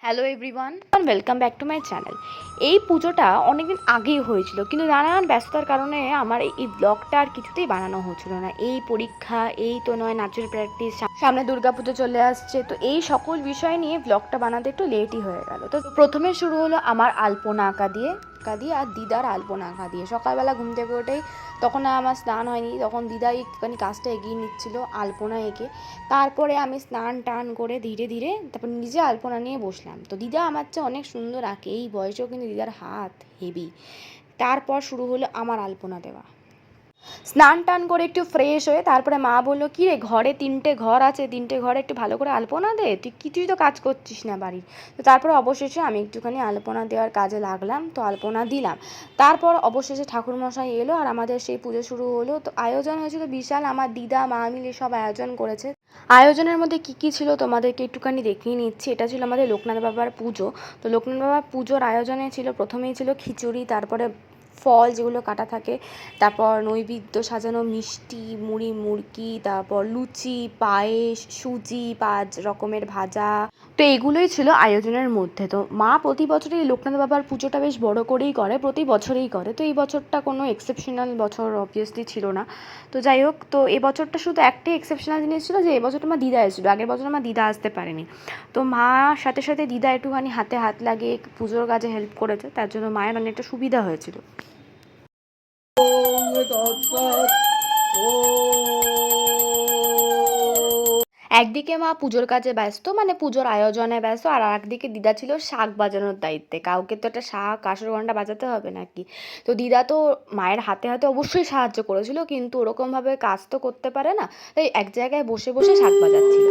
Hello everyone, welcome back to my channel. এই পুজোটা অনেকদিন আগেই হয়েছিল, কিন্তু নানান ব্যস্ততার কারণে আমার এই ব্লগটা আর কিছুতেই বানানো হচ্ছিল না। এই পরীক্ষা, এই তো নয় নাচের প্র্যাকটিস, সামনে দুর্গাপুজো চলে আসছে, তো এই সকল বিষয় নিয়ে ব্লগটা বানাতে একটু লেটই হয়ে গেল। তো প্রথমে শুরু হলো আমার আলপনা আঁকা দিয়ে আর দিদার আলপনা আঁকা দিয়ে। সকালবেলা ঘুম থেকে ওঠেই, তখন আমার স্নান হয়নি, তখন দিদাই একটুখানি কাজটা এগিয়ে নিচ্ছিল আলপনা এঁকে। তারপরে আমি স্নান টান করে ধীরে ধীরে তারপর নিজে আলপনা নিয়ে বসলাম। তো দিদা আমার চেয়ে অনেক সুন্দর আঁকে, এই বয়সেও কিন্তু দিদার হাত হেভি। তারপর শুরু হলো আমার আলপনা দেওয়া। স্নান টান করে একটু ফ্রেশ হয়ে তারপরে মা বললো, কী রে, ঘরে 3টে ঘর আছে, 3টে ঘরে একটু ভালো করে আলপনা দে, তুই কিছুই তো কাজ করছিস না বাড়ির। তো তারপর অবশেষে আমি একটুখানি আলপনা দেওয়ার কাজে লাগলাম, তো আলপনা দিলাম। তারপর অবশেষে ঠাকুরমশাই এলো আর আমাদের সেই পুজো শুরু হলো। তো আয়োজন হয়েছিল বিশাল, আমার দিদা মা মিলে সব আয়োজন করেছে। আয়োজনের মধ্যে কী কী ছিল তোমাদেরকে একটুখানি দেখিয়ে নিচ্ছি। এটা ছিল আমাদের লোকনাথ বাবার পুজো। তো লোকনাথ বাবার পুজোর আয়োজনে ছিল, প্রথমেই ছিল খিচুড়ি, তারপরে ফল যেগুলো কাটা থাকে, তারপর নৈবেদ্য সাজানো মিষ্টি, মুড়ি মুড়কি, তারপর লুচি, পায়েস, সুজি, 5 রকমের ভাজা। তো এগুলোই ছিল আয়োজনের মধ্যে। তো মা প্রতি বছরই লোকনাথ বাবার পুজোটা বেশ বড় করেই করে, প্রতি বছরেই করে। তো এই বছরটা কোনো এক্সেপশনাল বছর অবভিয়াসলি ছিল না। তো যাই হোক, তো এই বছরটা শুধু একটাই এক্সেপশনাল জিনিস ছিল যে এবছরটা আমার দিদা এসেছিলো, আগের বছর আমার দিদা আসতে পারেনি। তো মা সাথে সাথে দিদা একটুখানি হাতে হাত লাগিয়ে পুজোর কাজে হেল্প করেছে, তার জন্য মায়ের অনেকটা সুবিধা হয়েছিল। একদিকে মা পুজোর কাজে ব্যস্ত, মানে পুজোর আয়োজনে ব্যস্ত, আর একদিকে দিদা ছিল শাঁখ বাজানোর দায়িত্বে। কাউকে তো একটা শাঁখ কাঁসর ঘণ্টা বাজাতে হবে নাকি। তো দিদা তো মায়ের হাতে হাতে অবশ্যই সাহায্য করেছিল, কিন্তু ওরকমভাবে কাজ তো করতে পারে না, তাই এক জায়গায় বসে বসে শাঁখ বাজাচ্ছিল।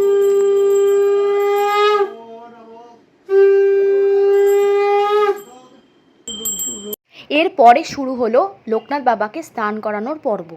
এরপরে শুরু হলো লোকনাথ বাবাকে স্নান করানোর পর্ব।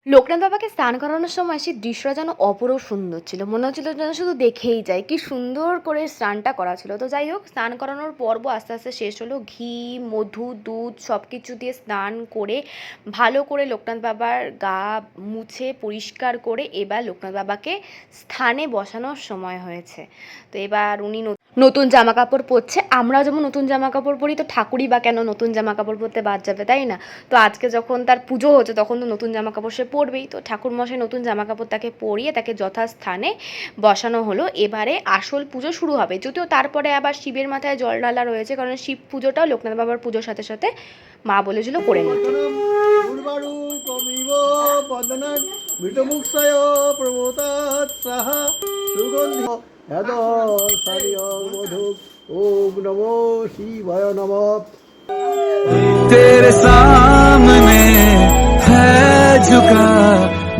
লোকনাথ বাবাকে স্নান করানোর সময় সেই দৃশ্যটা যেন অপরূপ সুন্দর ছিল, মনে হচ্ছিল যেন শুধু দেখেই যায়, কি সুন্দর করে স্নানটা করা ছিল। তো যাই হোক, স্নান করানোর পর্ব আস্তে আস্তে শেষ হলো। ঘি, মধু, দুধ সব কিছু দিয়ে স্নান করে ভালো করে লোকনাথ বাবার গা মুছে পরিষ্কার করে এবার লোকনাথ বাবাকে স্থানে বসানোর সময় হয়েছে। তো এবার উনি নতুন জামা কাপড় পরছে। আমরা যেমন নতুন জামা কাপড় পরি, তো ঠাকুরই বা কেন নতুন জামা কাপড় পরতে বাদ যাবে, তাই না? তো আজকে যখন তার পুজো হচ্ছে, তখন তো নতুন জামা কাপড় সে পরবেই। তো ঠাকুরমশাই নতুন জামা কাপড় তাকে পরিয়ে তাকে যথাস্থানে বসানো হলো। এবারে আসল পুজো শুরু হবে, যদিও তারপরে আবার শিবের মাথায় জল ঢালা রয়েছে, কারণ শিব পুজোটাও লোকনাথ বাবার পুজোর সাথে সাথে মা বলেছিল করে নিতে। ओम नमो शिवाय नमः। तेरे सामने है झुका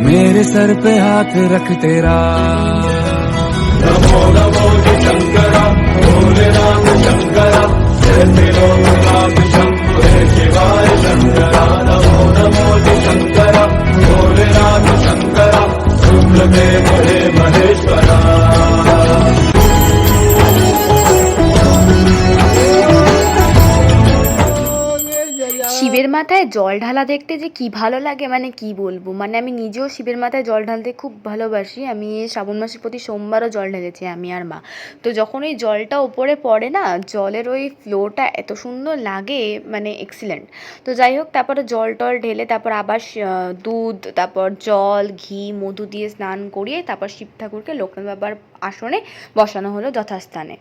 मेरे सर पे हाथ रख तेरा। नमो नमो शंकरा भोलेनाथ शंकरा लोकनाथ शंभो शिवाय शंकरा। नमो नमो शंकरा भोलेनाथ शंकरा शुक्लदेव हे महेश्वरा। শিবের মাথায় জল ঢালা দেখতে যে কি ভালো লাগে মানে কি বলবো, মানে আমি নিজেও শিবের মাথায় জল ঢালতে খুব ভালোবাসি। আমি এই শ্রাবণ মাসের প্রতি সোমবারও জল ঢেলেছি আমি আর মা। তো যখন ওই জলটা ওপরে পড়ে না, জলের ওই ফ্লোটা এত সুন্দর লাগে, মানে এক্সিলেন্ট। তো যাই হোক, তারপরে জল টল ঢেলে তারপর আবার দুধ, তারপর জল, ঘি, মধু দিয়ে স্নান করিয়ে তারপর শিব ঠাকুরকে লোকনাথ বাবার আসনে বসানো হলো যথাস্থানে।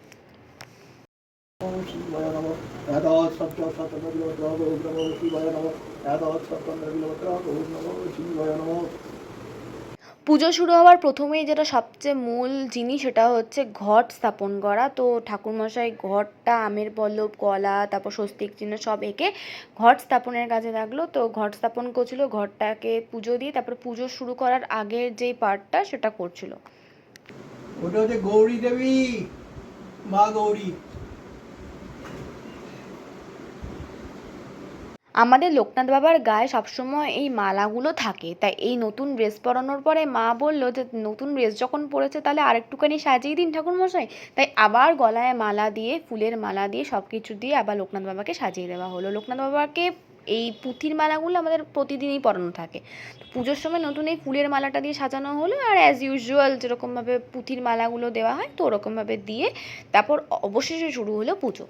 নমঃ শিবায় নমঃ। এতৎ সত্য সত্যবিলবত্র ওম নমঃ শিবায় নমঃ। এতৎ সত্যবিলবত্র ওম নমঃ শিবায় নমঃ। পুজো শুরু হওয়ার প্রথমেই যেটা সবচেয়ে মূল জিনিস, সেটা হচ্ছে ঘট স্থাপন করা। তো ঠাকুরমশাই ঘটটা আমের পল্লব, কলা, তারপর স্বস্তিক চিহ্ন সব এঁকে ঘট স্থাপনের কাজে লাগলো। তো ঘট স্থাপন করছিল, ঘরটাকে পুজো দিয়ে তারপর পুজো শুরু করার আগের যেই পার্টটা সেটা করছিল। ওটা হচ্ছে গৌরী দেবী, মা গৌরী। আমাদের লোকনাথ বাবার গায়ে সবসময় এই মালাগুলো থাকে, তাই এই নতুন ড্রেস পরানোর পরে মা বলল যে নতুন ড্রেস যখন পরেছে তাহলে আরেকটুখানি সাজিয়ে দিন ঠাকুরমশাই। তাই আবার গলায় মালা দিয়ে, ফুলের মালা দিয়ে, সব কিছু দিয়ে আবার লোকনাথ বাবাকে সাজিয়ে দেওয়া হলো। লোকনাথ বাবাকে এই পুঁথির মালাগুলো আমাদের প্রতিদিনই পরানো থাকে। পুজোর সময় নতুন এই ফুলের মালাটা দিয়ে সাজানো হলো, আর অ্যাজ ইউজুয়াল যেরকমভাবে পুঁথির মালাগুলো দেওয়া হয় তো ওরকমভাবে দিয়ে তারপর অবশেষে শুরু হলো পুজো।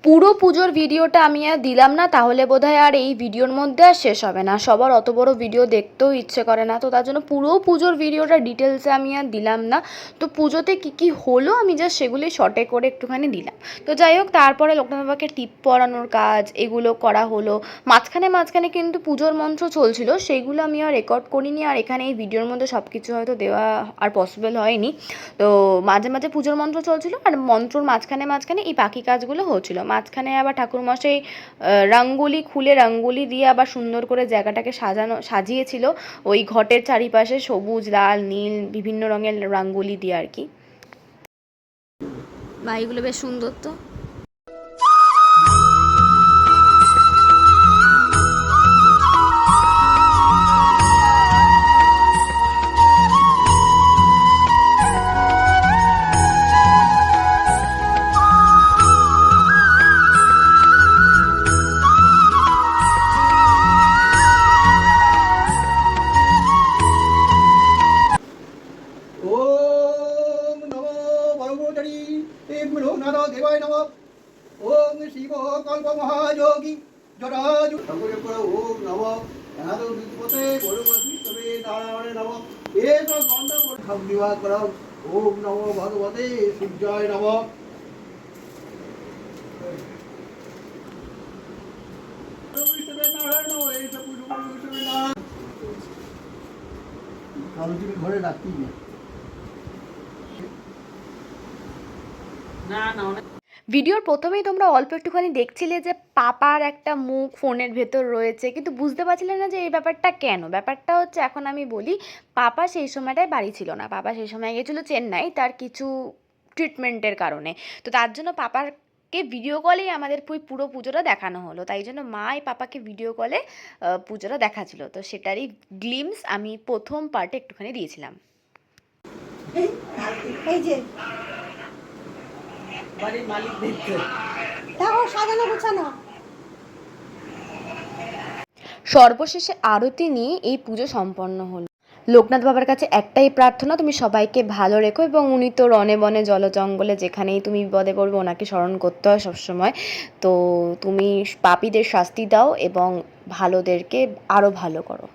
পুরো পুজোর ভিডিওটা আমি আর দিলাম না, তাহলে বোধহয় আর এই ভিডিওর মধ্যে আর শেষ হবে না। সবার অত বড় ভিডিও দেখতেও ইচ্ছে করে না, তো তার জন্য পুরো পুজোর ভিডিওটা ডিটেলসে আমি আর দিলাম না। তো পুজোতে কী কী হলো আমি জাস্ট সেগুলি শর্টে করে একটুখানি দিলাম। তো যাই হোক, তারপরে লোকনাথ বাবাকে টিপ পরানোর কাজ এগুলো করা হলো। মাঝখানে মাঝখানে কিন্তু পুজোর মন্ত্র চলছিল, সেইগুলো আমি আর রেকর্ড করিনি, আর এখানে এই ভিডিওর মধ্যে সব কিছু হয়তো দেওয়া আর পসিবল হয়নি। তো মাঝে মাঝে পুজোর মন্ত্র চলছিল, আর মন্ত্রর মাঝখানে মাঝখানে এই বাকি কাজগুলো হচ্ছিল। মাঝখানে আবার ঠাকুরমশাই রঙ্গোলি খুলে রঙ্গোলি দিয়ে আবার সুন্দর করে জায়গাটাকে সাজিয়েছিল ওই ঘটের চারিপাশে সবুজ, লাল, নীল বিভিন্ন রঙের রঙ্গোলি দিয়ে আর কি। বাড়িগুলো বেশ সুন্দর তো। ওম নমো ভগবতী লোকনাথ দেবায় নমঃ। ওম শিব কল্প মহাযোগী জটাজু ঠাকুরের পরে ওম নমঃ। এত বিপদে বড়পতি তবে নারায়ণে নমঃ। এত গন্ধ করে সব বিবাহ করা। ওম নমো ভগবতে সূর্যায় নমঃ। কারো তুমি ঘরে রাখতেই না। ভিডিওর প্রথমেই তোমরা অল্প একটুখানি দেখছিলে যে পাপার একটা মুখ ফোনের ভেতর রয়েছে, কিন্তু বুঝতে পারছিলে না যে এই ব্যাপারটা কেন। ব্যাপারটা হচ্ছে, এখন আমি বলি, পাপা সেই সময়টায় বাড়ি ছিল না। পাপা সেই সময় গেছিলো চেন্নাই তার কিছু ট্রিটমেন্টের কারণে। তো তার জন্য পাপাকে ভিডিও কলেই আমাদের পুরো পুজোটা দেখানো হলো। তাই জন্য মাই পাপাকে ভিডিও কলে পুজোটা দেখাচ্ছিল। তো সেটারই গ্লিমস আমি প্রথম পার্টে একটুখানি দিয়েছিলাম। এই যে বাড়ির মালিক দেখতে দেখো সাজানো গোছানো। সর্বশেষে আরতি নিয়ে এই পুজো সম্পন্ন হলো। লোকনাথ বাবার কাছে একটাই প্রার্থনা, তুমি সবাইকে ভালো রেখো, এবং উনি তো রনে বনে জলে জঙ্গলে যেখানেই তুমি বিপদে পড়বে ওনাকে স্মরণ করতে হয় সবসময়। তো তুমি পাপীদের শাস্তি দাও এবং ভালোদেরকে আরও ভালো করো।